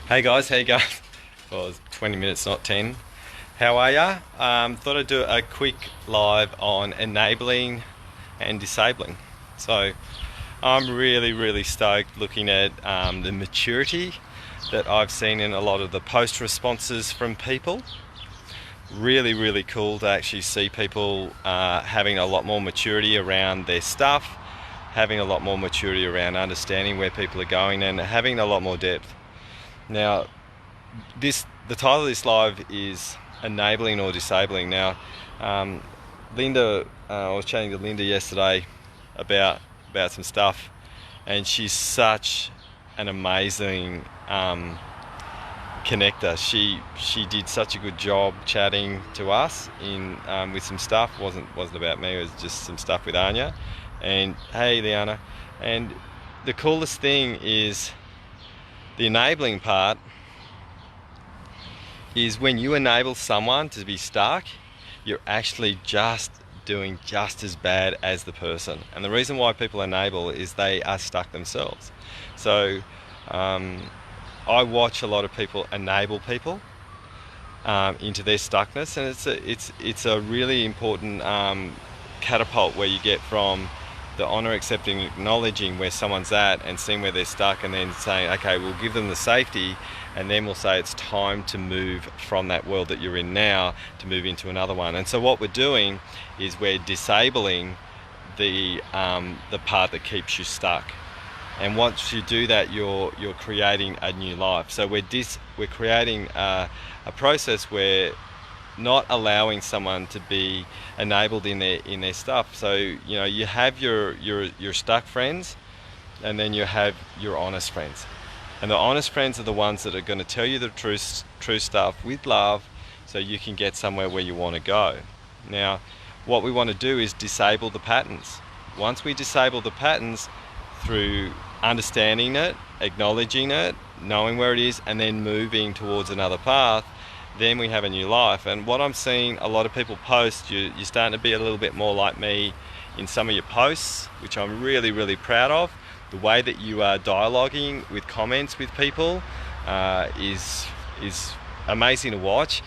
Hey guys, how you going? Well, it's 20 minutes, not 10. How are ya? Thought I'd do a quick live on enabling and disabling. So I'm really stoked looking at the maturity that I've seen in a lot of the post responses from people. Really cool to actually see people having a lot more maturity around their stuff, having a lot more maturity around understanding where people are going, and having a lot more depth. Now, the title of this live is enabling or disabling. Now, Linda, I was chatting to Linda yesterday about some stuff, and she's such an amazing connector. She did such a good job chatting to us in with some stuff. wasn't about me. It was just some stuff with Anya. And hey, Liana. And the coolest thing is the enabling part is when you enable someone to be stuck, you're actually just doing just as bad as the person. And the reason why people enable is they are stuck themselves. So I watch a lot of people enable people into their stuckness, and it's a really important catapult where you get from the honor, accepting, acknowledging where someone's at and seeing where they're stuck, and then saying, okay, we'll give them the safety, and then we'll say it's time to move from that world that you're in now to move into another one. And so what we're doing is we're disabling the part that keeps you stuck. And once you do that, you're creating a new life. So we're creating a process where not allowing someone to be enabled in their stuff. So you have your stuck friends, and then you have your honest friends. And the honest friends are the ones that are going to tell you the true stuff with love, so you can get somewhere where you want to go. Now, what we want to do is disable the patterns. Once we disable the patterns through understanding it, acknowledging it, knowing where it is, and then moving towards another path, then we have a new life. And what I'm seeing a lot of people post, you're starting to be a little bit more like me in some of your posts, which I'm really proud of. The way that you are dialoguing with comments with people is amazing to watch.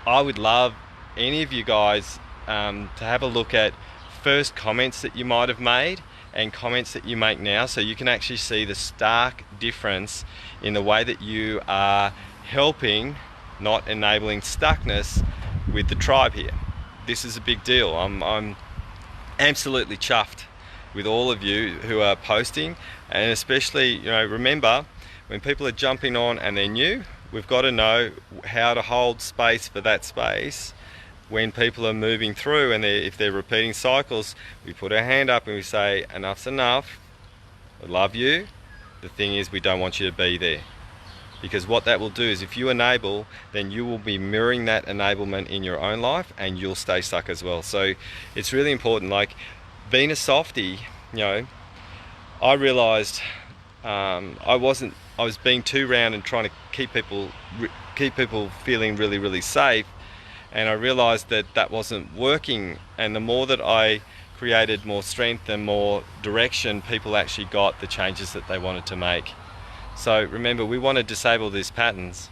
I would love any of you guys to have a look at first comments that you might have made and comments that you make now, so you can actually see the stark difference in the way that you are helping, not enabling stuckness with the tribe here. This is a big deal. I'm absolutely chuffed with all of you who are posting, and especially, remember, when people are jumping on and they're new, we've got to know how to hold space for that space. When people are moving through and if they're repeating cycles, we put our hand up and we say, enough's enough, I love you. The thing is, we don't want you to be there. Because what that will do is, if you enable, then you will be mirroring that enablement in your own life, and you'll stay stuck as well. So it's really important. Like being a softie, I realized I was being too round and trying to keep people feeling really safe, and I realized that wasn't working. And the more that I created more strength and more direction, people actually got the changes that they wanted to make. So remember, we want to disable these patterns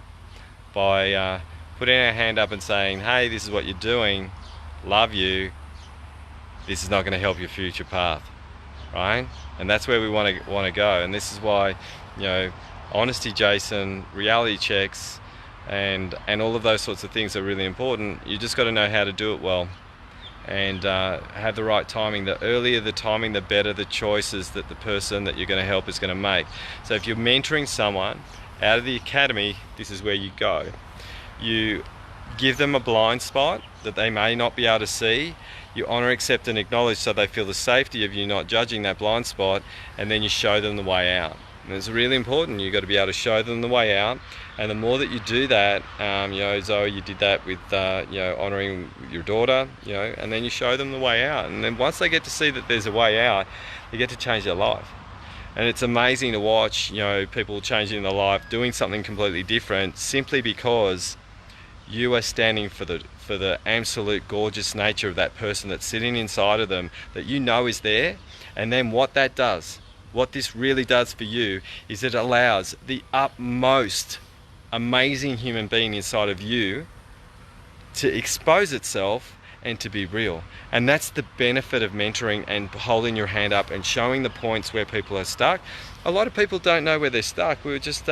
by putting our hand up and saying, hey, this is what you're doing, love you, this is not going to help your future path, right? And that's where we want to go. And this is why, honesty, Jason, reality checks, and all of those sorts of things are really important. You just got to know how to do it well, and have the right timing. The earlier the timing, the better the choices that the person that you're going to help is going to make. So if you're mentoring someone out of the academy, this is where you go. You give them a blind spot that they may not be able to see. You honor, accept, and acknowledge, so they feel the safety of you not judging that blind spot, and then you show them the way out. And it's really important. You've got to be able to show them the way out. And the more that you do that, Zoe, you did that with, honouring your daughter, and then you show them the way out. And then once they get to see that there's a way out, they get to change their life. And it's amazing to watch, people changing their life, doing something completely different, simply because you are standing for the absolute gorgeous nature of that person that's sitting inside of them, that is there. And then what that does, what this really does for you, is it allows the utmost amazing human being inside of you to expose itself and to be real. And that's the benefit of mentoring and holding your hand up and showing the points where people are stuck. A lot of people don't know where they're stuck. We were just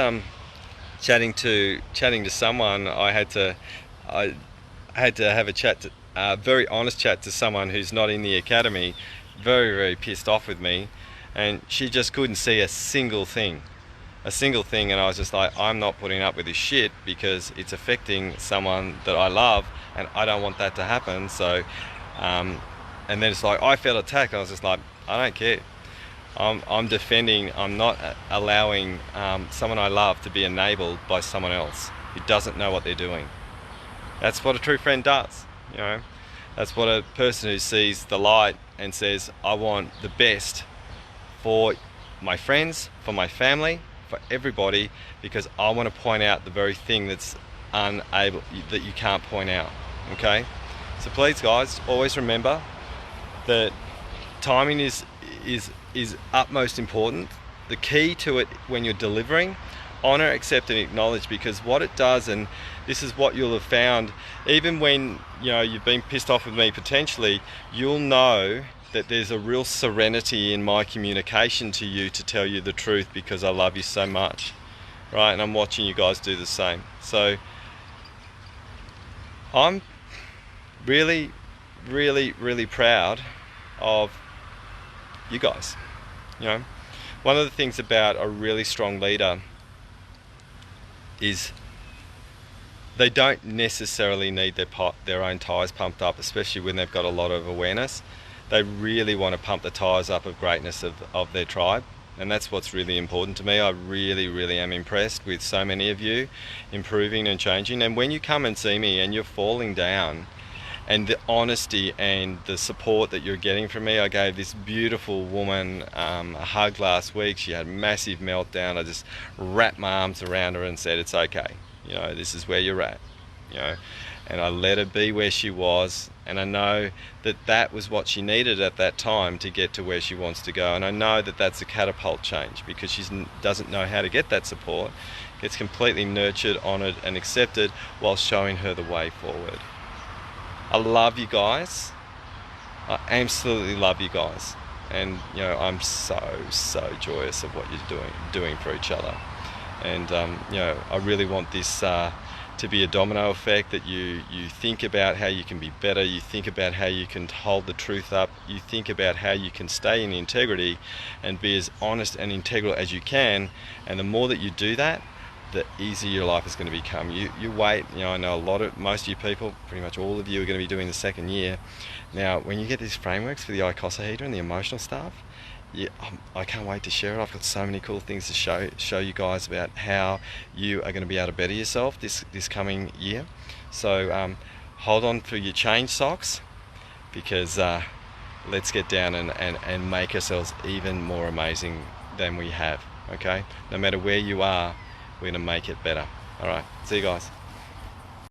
chatting to someone. I had to have a chat, very honest chat to someone who's not in the academy, very, very pissed off with me, and she just couldn't see a single thing, and I was just like, I'm not putting up with this shit because it's affecting someone that I love, and I don't want that to happen. So, and then it's like, I felt attacked. I was just like, I don't care. I'm defending. I'm not allowing someone I love to be enabled by someone else who doesn't know what they're doing. That's what a true friend does, you know. That's what a person who sees the light and says, I want the best for my friends, for my family, for everybody, because I want to point out the very thing that you can't point out. Okay, so please, guys, always remember that timing is utmost important. The key to it when you're delivering, honor, accept, and acknowledge, because what it does, and this is what you'll have found, even when you've been pissed off with me potentially, you'll know that there's a real serenity in my communication to you to tell you the truth because I love you so much, right? And I'm watching you guys do the same. So I'm really, really, really proud of you guys. One of the things about a really strong leader is they don't necessarily need their own tires pumped up, especially when they've got a lot of awareness. They really want to pump the tires up of greatness of their tribe, and that's what's really important to me. I really, really am impressed with so many of you improving and changing. And when you come and see me and you're falling down, and the honesty and the support that you're getting from me. I gave this beautiful woman a hug last week. She had a massive meltdown. I just wrapped my arms around her and said, it's okay, this is where you're at, and I let her be where she was, and I know that that was what she needed at that time to get to where she wants to go. And I know that that's a catapult change, because she doesn't know how to get that support. Gets completely nurtured, honoured and accepted while showing her the way forward. I love you guys. I absolutely love you guys, and I'm so joyous of what you're doing for each other. And I really want this to be a domino effect, that you think about how you can be better, you think about how you can hold the truth up, you think about how you can stay in integrity and be as honest and integral as you can. And the more that you do that, the easier your life is going to become. You wait, I know most of you people, pretty much all of you, are going to be doing the second year. Now, when you get these frameworks for the icosahedron and the emotional stuff, I can't wait to share it. I've got so many cool things to show you guys about how you are going to be able to better yourself this coming year. So hold on for your change socks, because let's get down and make ourselves even more amazing than we have. Okay, no matter where you are, we're going to make it better. All right, see you guys.